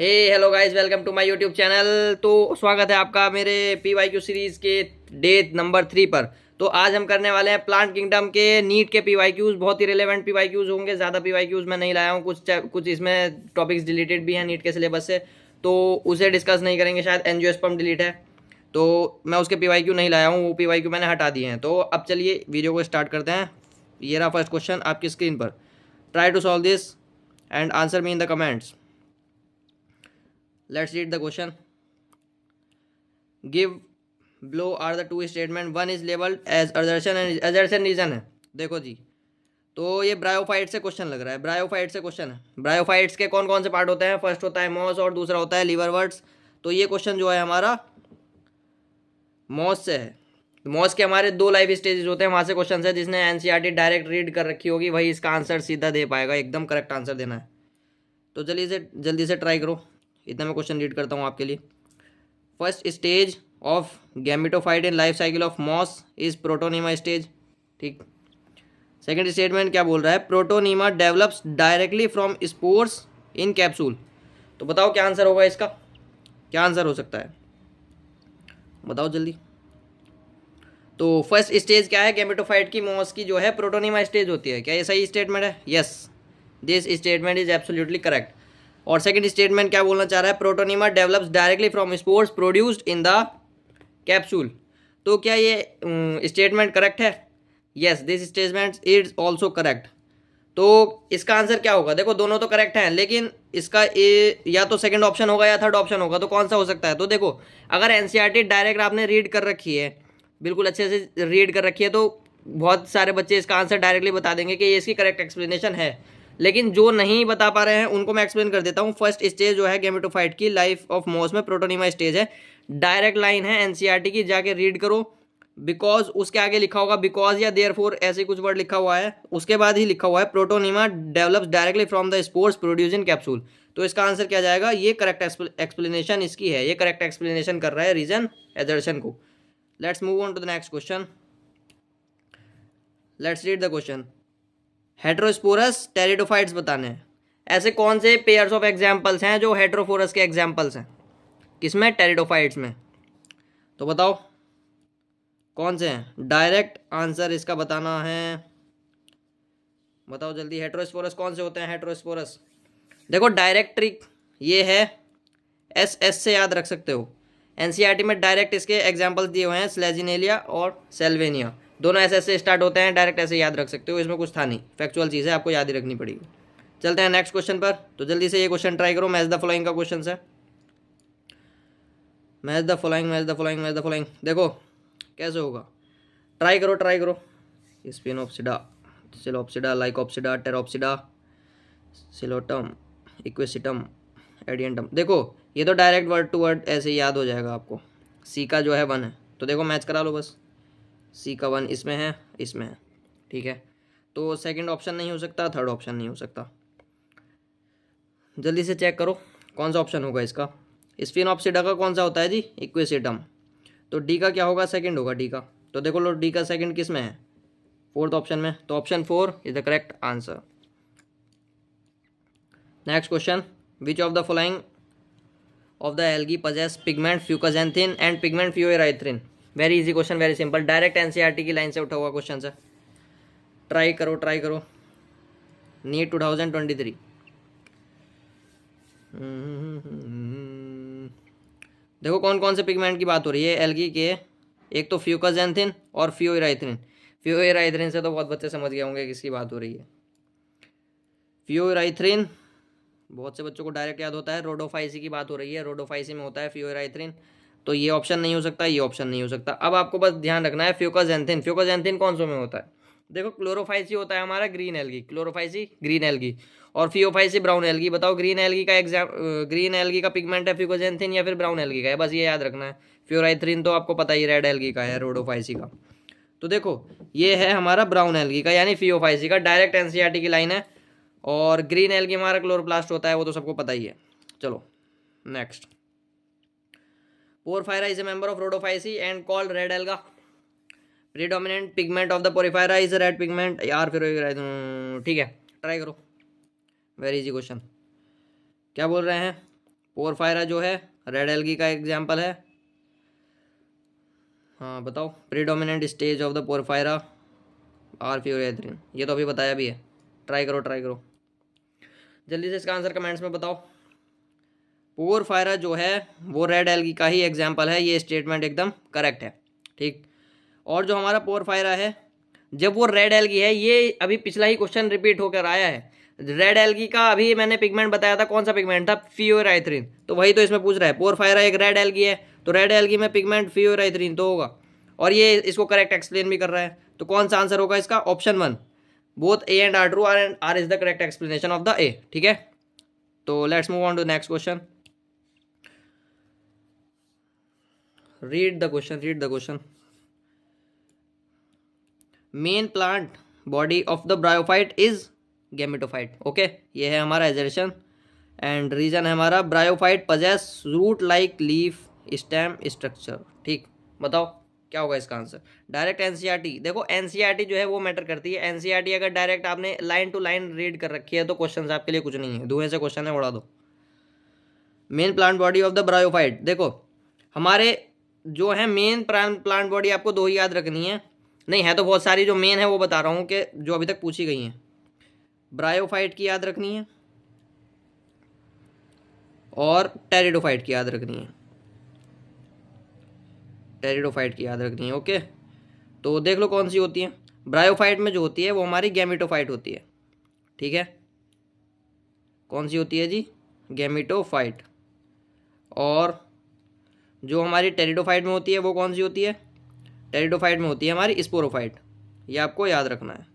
Hey hello guys, welcome to my YouTube channel. तो स्वागत है आपका मेरे पीवाईक्यू सीरीज के डे नंबर 3 पर। तो आज हम करने वाले हैं प्लांट किंगडम के नीट के पीवाईक्यूज। बहुत ही रिलेवेंट पीवाईक्यूज होंगे, ज़्यादा पीवाईक्यूज मैं नहीं लाया हूँ, कुछ इसमें टॉपिक्स डिलीटेड भी हैं नीट के सिलेबस से, तो उसे डिस्कस नहीं करेंगे। शायद एनजियोस्पर्म डिलीट है तो मैं उसके पीवाईक्यू नहीं लाया हूँ, वो पीवाईक्यू मैंने हटा दिए हैं। तो अब चलिए वीडियो को स्टार्ट करते हैं। ये रहा फर्स्ट क्वेश्चन आपकी स्क्रीन पर। Try to solve this and answer me in the comments. Let's read the question. Give below are the two statement. One is labeled as assertion and assertion reason है। देखो जी, तो ये bryophyte से question लग रहा है। Bryophyte से question है। ब्रायोफाइट्स के कौन कौन से पार्ट होते हैं? फर्स्ट होता है मॉस और दूसरा होता है लीवरवर्ट्स। तो ये क्वेश्चन जो है हमारा मॉस से है। मॉस के हमारे 2 लाइफ स्टेजेस होते हैं, वहाँ से क्वेश्चन है। जिसने एनसीईआरटी डायरेक्ट रीड कर रखी होगी वही इसका आंसर सीधा दे पाएगा, एकदम करेक्ट आंसर देना है। तो चलिए इसे जल्दी से ट्राई करो। इतना मैं क्वेश्चन रीड करता हूँ आपके लिए। First stage of gametophyte in life cycle of moss is protonema stage. ठीक। सेकंड स्टेटमेंट क्या बोल रहा है? Protonema develops directly from spores in capsule. तो बताओ क्या आंसर होगा इसका, क्या आंसर हो सकता है, बताओ जल्दी। तो फर्स्ट स्टेज क्या है गैमेटोफाइट की? मॉस की जो है प्रोटोनीमा स्टेज होती है। क्या ये सही स्टेटमेंट है? Yes, this statement is absolutely correct. और सेकंड स्टेटमेंट क्या बोलना चाह रहा है? Protonema develops directly from spores produced in the capsule. तो क्या ये स्टेटमेंट करेक्ट है? Yes, this statement is also correct. तो इसका आंसर क्या होगा? देखो दोनों तो करेक्ट हैं, लेकिन इसका या तो सेकंड ऑप्शन होगा या थर्ड ऑप्शन होगा। तो कौन सा हो सकता है? तो देखो, अगर एनसीईआरटी डायरेक्ट आपने रीड कर रखी है, बिल्कुल अच्छे से रीड कर रखी है, तो बहुत सारे बच्चे इसका आंसर डायरेक्टली बता देंगे कि ये इसकी करेक्ट एक्सप्लेनेशन है। लेकिन जो नहीं बता पा रहे हैं उनको मैं एक्सप्लेन कर देता हूँ। फर्स्ट स्टेज जो है गैमेटोफाइट की लाइफ ऑफ मॉस में प्रोटोनीमा स्टेज है। डायरेक्ट लाइन है एनसीईआरटी की, जाके रीड करो। बिकॉज उसके आगे लिखा होगा बिकॉज या देयरफॉर, ऐसे कुछ वर्ड लिखा हुआ है। उसके बाद ही लिखा हुआ है protonema develops directly from the spores produce in capsule. तो इसका आंसर क्या जाएगा? ये करेक्ट एक्सप्लेनेशन इसकी है, ये करेक्ट एक्सप्लेनेशन कर रहा है रीजन एजर्शन को। Let's move on to the next question. Let's read the question. Heterosporous pteridophytes बताने हैं। ऐसे कौन से पेयर्स ऑफ एग्जाम्पल्स हैं जो हेट्रोफोरस के एग्जाम्पल्स हैं? किसमें? टेरिडोफाइट्स में। तो बताओ कौन से हैं? डायरेक्ट आंसर इसका बताना है, बताओ जल्दी। हेट्रोस्पोरस कौन से होते हैं? हेट्रोस्पोरस देखो डायरेक्ट ट्रिक ये है, एस से याद रख सकते हो। एनसीईआरटी में डायरेक्ट इसके एग्जाम्पल्स दिए हुए हैं, स्लेजिनेलिया और सेल्वेनिया। दोनों एस से स्टार्ट होते हैं, डायरेक्ट ऐसे याद रख सकते हो। इसमें कुछ था नहीं, फैक्चुअल चीज़ है, आपको याद ही रखनी पड़ेगी। चलते हैं नेक्स्ट क्वेश्चन पर। तो जल्दी से ये क्वेश्चन ट्राई करो। मैच द फॉलोइंग का क्वेश्चन है। Match the following, match the following, match the following. देखो कैसे होगा, ट्राई करो ट्राई करो। स्पिनोप्सिडा, psilopsida, Lycopsida, Pteropsida, Psilotum, इक्वेसिटम, Adiantum. देखो ये तो डायरेक्ट वर्ड टू वर्ड ऐसे ही याद हो जाएगा आपको। सी का जो है 1 है, तो देखो मैच करा लो बस। सी का 1 इसमें है, इसमें है, ठीक है। तो सेकंड ऑप्शन नहीं हो सकता, थर्ड ऑप्शन नहीं हो सकता। जल्दी से चेक करो कौन सा ऑप्शन होगा इसका। स्पिनोप्सिडा का कौन सा होता है जी? इक्वेसिटम। तो डी का क्या होगा? सेकंड होगा डी का। तो देखो लो, डी का सेकंड किस में है? फोर्थ ऑप्शन में। तो option 4 is the correct answer. Next question. Which of the following of the algae possess pigment fucoxanthin and pigment phycoerythrin? Very easy question, very simple, direct NCERT की line से उठा हुआ question है। Try करो try करो। NEET 2023। देखो कौन कौन से पिगमेंट की बात हो रही है एल्गी के। एक तो फ्यूकाजेंथिन और फ्यूएराइथ्रिन। फ्यूएराइथ्रिन से तो बहुत बच्चे समझ गए होंगे किसकी बात हो रही है। फ्यूएराइथ्रिन बहुत से बच्चों को डायरेक्ट याद होता है, रोडोफाइसी की बात हो रही है। रोडोफाइसी में होता है फ्यूएराइथ्रिन। तो ये ऑप्शन नहीं हो सकता, ये ऑप्शन नहीं हो सकता। अब आपको बस ध्यान रखना है फ्यूकाजेंथिन। फ्यूकाजेंथिन कौन से में होता है? देखो क्लोरोफाइसी होता है हमारा green algae, Chlorophyceae green algae, और फियोफाइसी ब्राउन एल्गी। बताओ ग्रीन एल्गी का ग्रीन एल्गी का पिगमेंट है फ्यूकोजेंथिन या फिर ब्राउन एल्गी का है? बस ये याद रखना है। फ्यूराइथ्रिन तो आपको पता ही रेड एल्गी का है, रोडोफाइसी का। तो देखो ये है हमारा ब्राउन एल्गी का, यानी फियोफाइसी का। डायरेक्ट एनसीईआरटी की लाइन है। और ग्रीन एल्गी हमारा क्लोरोप्लास्ट होता है, वो तो सबको पता ही है। चलो next. Porphyra is a member of Rhodophyceae and called red alga. Predominant pigment of the porphyra is red pigment. यार फिर ठीक है, ट्राई करो। Very easy question. क्या बोल रहे हैं? पोरफायरा जो है रेड एल्गी का एग्जाम्पल है। हाँ बताओ, predominant stage of the Porphyra are phycoerythrin, ये तो अभी बताया भी है। ट्राई करो ट्राई करो जल्दी से इसका आंसर कमेंट्स में बताओ। पोरफायरा जो है वो रेड एल्गी का ही एग्जाम्पल है, ये स्टेटमेंट एकदम करेक्ट है। ठीक, और जो हमारा पोरफायरा है जब वो रेड एल्गी है, ये अभी पिछला ही क्वेश्चन रिपीट होकर आया है। रेड एल्गी का अभी मैंने पिगमेंट बताया था, कौन सा पिगमेंट था? फ्यूराइथ्रिन। तो वही तो इसमें पूछ रहा है, पोरफायरा एक रेड एल्गी है तो रेड एल्गी में पिगमेंट फ्यूराइथ्रिन तो होगा, और ये इसको करेक्ट एक्सप्लेन भी कर रहा है। तो कौन सा आंसर होगा इसका? Option 1, both A and R true, R is the correct explanation of the A. ठीक है, तो let's move on to next question. Read the question. Main plant body of the bryophyte is gametophyte. Okay, ये है हमारा assertion and reason है हमारा bryophyte possess root like leaf stem structure. ठीक, बताओ क्या होगा इसका आंसर? डायरेक्ट एनसीईआरटी, देखो एनसीईआरटी जो है वो मैटर करती है। एनसीईआरटी अगर डायरेक्ट आपने लाइन टू लाइन रीड कर रखी है तो क्वेश्चन आपके लिए कुछ नहीं है, धुएं से क्वेश्चन है, उड़ा दो। Main plant body of the bryophyte, देखो हमारे जो है मेन प्लांट बॉडी आपको दो ही याद रखनी है, नहीं है तो बहुत सारी, जो मेन है वो बता रहा हूँ कि जो अभी तक पूछी गई हैं। ब्रायोफाइट की याद रखनी है और टेरिडोफाइट की याद रखनी है, टेरिडोफाइट की याद रखनी है। ओके, तो देख लो कौन सी होती है। ब्रायोफाइट में जो होती है वो हमारी गैमेटोफाइट होती है। ठीक है, कौन सी होती है जी? गैमेटोफाइट। और जो हमारी टेरिडोफाइट में होती है वो कौन सी होती है? टेरिडोफाइट में होती है हमारी स्पोरोफाइट। ये आपको याद रखना है,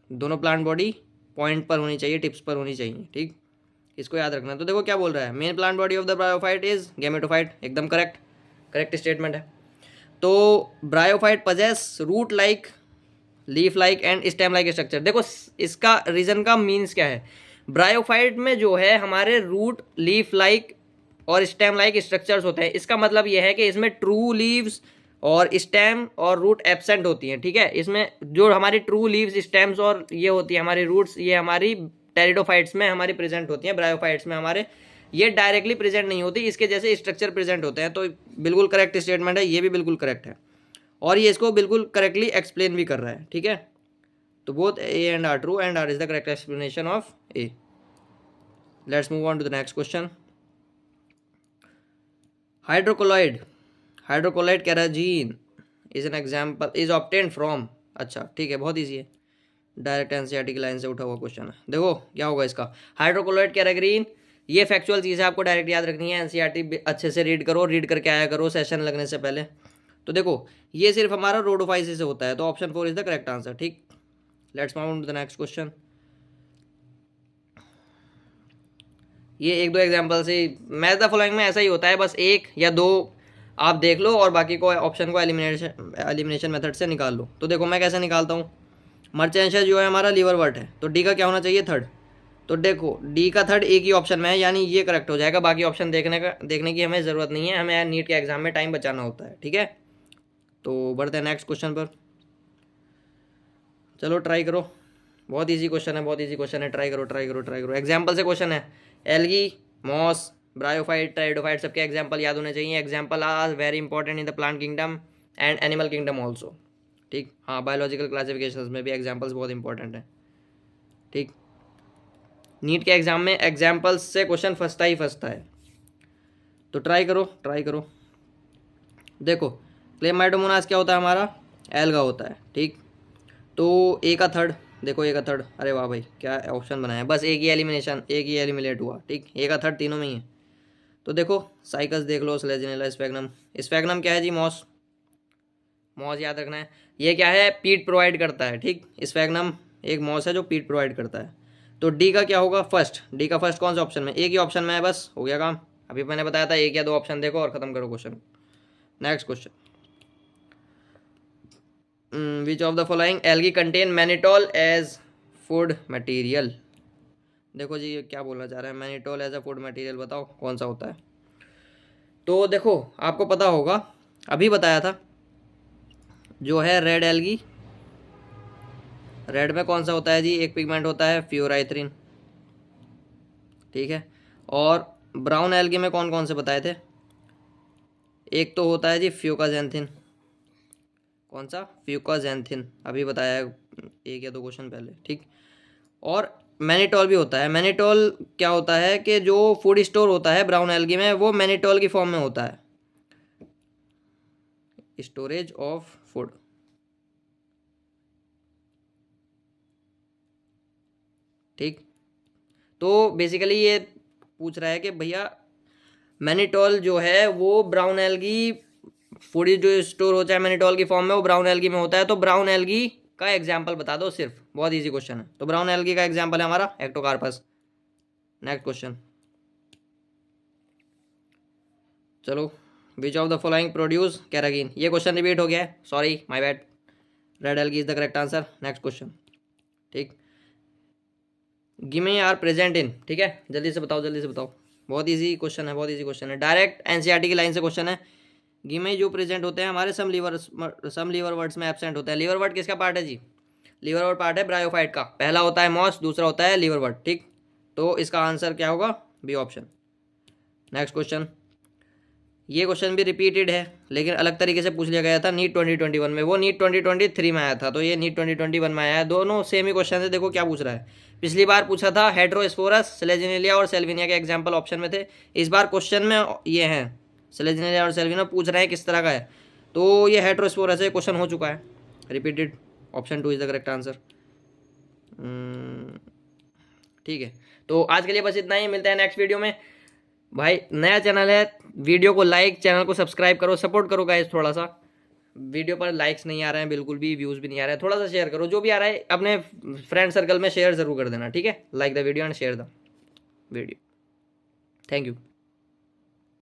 दोनों प्लांट बॉडी पॉइंट पर होनी चाहिए, टिप्स पर होनी चाहिए। ठीक, इसको याद रखना है। तो देखो क्या बोल रहा है, main plant body of the bryophyte is gametophyte, एकदम करेक्ट स्टेटमेंट है। तो bryophyte possess root like, leaf like and stem like structure. देखो इसका रीजन का मीन्स क्या है, ब्रायोफाइट में जो है हमारे रूट, लीफ लाइक और स्टेम लाइक स्ट्रक्चर्स होते हैं। इसका मतलब यह है कि इसमें ट्रू लीव्स और स्टेम और रूट एब्सेंट होती हैं। ठीक है, इसमें जो हमारी ट्रू लीव्स, स्टेम्स और ये होती है हमारी रूट्स, ये हमारी टेरिडोफाइट्स में हमारी प्रेजेंट होती हैं। ब्रायोफाइट्स में हमारे ये डायरेक्टली प्रेजेंट नहीं होती, इसके जैसे स्ट्रक्चर प्रेजेंट होते हैं। तो बिल्कुल करेक्ट स्टेटमेंट है, ये भी बिल्कुल करेक्ट है और ये इसको बिल्कुल करेक्टली एक्सप्लेन भी कर रहा है। ठीक है, तो both A and R true and R is the correct explanation of A. Let's move on to the next question. Hydrocolloid carrageenan is an example is obtain from. अच्छा ठीक है, बहुत ईजी है, डायरेक्ट एनसीईआरटी की line से उठा हुआ question है। देखो क्या होगा इसका, हाइड्रोकोलाइड केराग्रीन, ये फैक्चुअल चीज़ है, आपको डायरेक्ट याद रखनी है। एनसीईआरटी अच्छे से रीड करो, रीड करके आया करो सेशन लगने से पहले। तो देखो ये सिर्फ हमारा रोडोफाइसिस से होता है, तो option 4 is the correct answer. ठीक, let's move on to the next question. ये एक दो एग्जाम्पल से मैच द फॉलोइंग में ऐसा ही होता है, बस एक या दो आप देख लो और बाकी को ऑप्शन को एलिमिनेशन मेथड से निकाल लो। तो देखो मैं कैसे निकालता हूँ, मर्चेंशिया जो है हमारा लीवरवर्ट है, तो डी का क्या होना चाहिए? थर्ड। तो देखो डी का थर्ड एक ही ऑप्शन में है, यानी ये करेक्ट हो जाएगा। बाकी ऑप्शन देखने की हमें ज़रूरत नहीं है, हमें नीट के एग्जाम में टाइम बचाना होता है। ठीक है, तो बढ़ते हैं नेक्स्ट क्वेश्चन पर। चलो ट्राई करो, बहुत इजी क्वेश्चन है, बहुत इजी क्वेश्चन है, ट्राई करो। एग्जाम्पल से क्वेश्चन है, एल्गी, मॉस, ब्रायोफाइट, टेरिडोफाइट, सबके एग्जाम्पल याद होने चाहिए। Examples are very important in the plant kingdom and animal kingdom also. ठीक, हाँ बायोलॉजिकल क्लासिफिकेशन में भी एग्जाम्पल्स बहुत इंपॉर्टेंट है। ठीक, नीट के एग्जाम में एग्जाम्पल्स से क्वेश्चन फंसता है, तो ट्राई करो। देखो क्लेमाइडोमोनास क्या होता है हमारा? एल्गा होता है। ठीक, तो ए का थर्ड, देखो ए का थर्ड, अरे वाह भाई क्या ऑप्शन बनाया, बस एक ही एलिमिनेट हुआ। ठीक, ए का थर्ड तीनों में ही है। तो देखो साइकस देख लो, स्लेजिनेला, स्फैग्नम क्या है जी? मॉस याद रखना है। ये क्या है? पीट प्रोवाइड करता है। ठीक, स्फैग्नम एक मॉस है जो पीट प्रोवाइड करता है। तो डी का क्या होगा? फर्स्ट। डी का फर्स्ट कौन सा ऑप्शन में? एक ही ऑप्शन में है, बस हो गया काम। अभी मैंने बताया था एक या दो ऑप्शन देखो और खत्म करो question. Next question, which of the following algae contain mannitol as food material? देखो जी ये क्या बोलना चाह रहा है, mannitol as a food material, बताओ कौन सा होता है? तो देखो आपको पता होगा, अभी बताया था, जो है रेड एल्गी, रेड में कौन सा होता है जी? एक पिगमेंट होता है फ्यूराइथ्रिन। ठीक है, और ब्राउन एल्गी में कौन कौन से बताए थे? एक तो होता है जी फ्यूकाजेंथिन। कौन सा? फ्यूकाजेंथिन, अभी बताया है 1 या 2 क्वेश्चन पहले, ठीक। और मैनिटोल भी होता है। मैनिटोल क्या होता है कि जो फूड स्टोर होता है ब्राउन एल्गी में, वो मैनिटोल की फॉर्म में होता है, स्टोरेज ऑफ फूड, ठीक। तो बेसिकली ये पूछ रहा है कि भैया मैनिटोल जो है वो ब्राउन एल्गी, फूड जो स्टोर होता है मैनिटोल की फॉर्म में, वो ब्राउन एल्गी में होता है। तो ब्राउन एल्गी का एग्जाम्पल बता दो सिर्फ, बहुत इजी क्वेश्चन है। तो ब्राउन एल्गी का एग्जाम्पल है हमारा एक्टोकार्पस। नेक्स्ट क्वेश्चन, चलो। Which of the following produce carrageenan? ये क्वेश्चन रिपीट हो गया है, sorry my bad. Red algae is the correct answer. Next question, ठीक। गिमे आर प्रेजेंट इन, ठीक है, जल्दी से बताओ, जल्दी से बताओ। बहुत इजी क्वेश्चन है, बहुत इजी क्वेश्चन है, डायरेक्ट एनसीईआरटी की लाइन से क्वेश्चन है। गिमे जो प्रेजेंट होते हैं हमारे सम लीवर वर्ड्स में एब्सेंट होता है। लीवर वर्ड किसका पार्ट है जी? लीवर वर्ड पार्ट है ब्रायोफाइट का। पहला होता है मॉस, दूसरा होता है लीवर वर्ड, ठीक। तो इसका आंसर क्या होगा? B option. नेक्स्ट क्वेश्चन, ये क्वेश्चन भी रिपीटेड है लेकिन अलग तरीके से पूछ लिया गया था नीट 2021 में, वो नीट 2023 में आया था, तो ये नीट 2021 में आया है। दोनों सेम ही क्वेश्चन है। देखो क्या पूछ रहा है, पिछली बार पूछा था हेट्रोस्पोरस, सेलेजिनेलिया और सेल्विनिया के एग्जाम्पल ऑप्शन में थे। इस बार क्वेश्चन में ये हैं सेलेजिनेलिया और सेल्विनिया, पूछ रहे हैं किस तरह का है। तो ये हेट्रोस्पोरस है, क्वेश्चन हो चुका है repeated. Option 2 is the correct answer, ठीक है। तो आज के लिए बस इतना ही, मिलता है नेक्स्ट वीडियो में। भाई नया चैनल है, वीडियो को लाइक, चैनल को सब्सक्राइब करो, सपोर्ट करो गाइस। थोड़ा सा वीडियो पर लाइक्स नहीं आ रहे हैं बिल्कुल भी, व्यूज़ भी नहीं आ रहे हैं, थोड़ा सा शेयर करो, जो भी आ रहा है अपने फ्रेंड सर्कल में शेयर ज़रूर कर देना, ठीक है। Like the video and share the video. Thank you.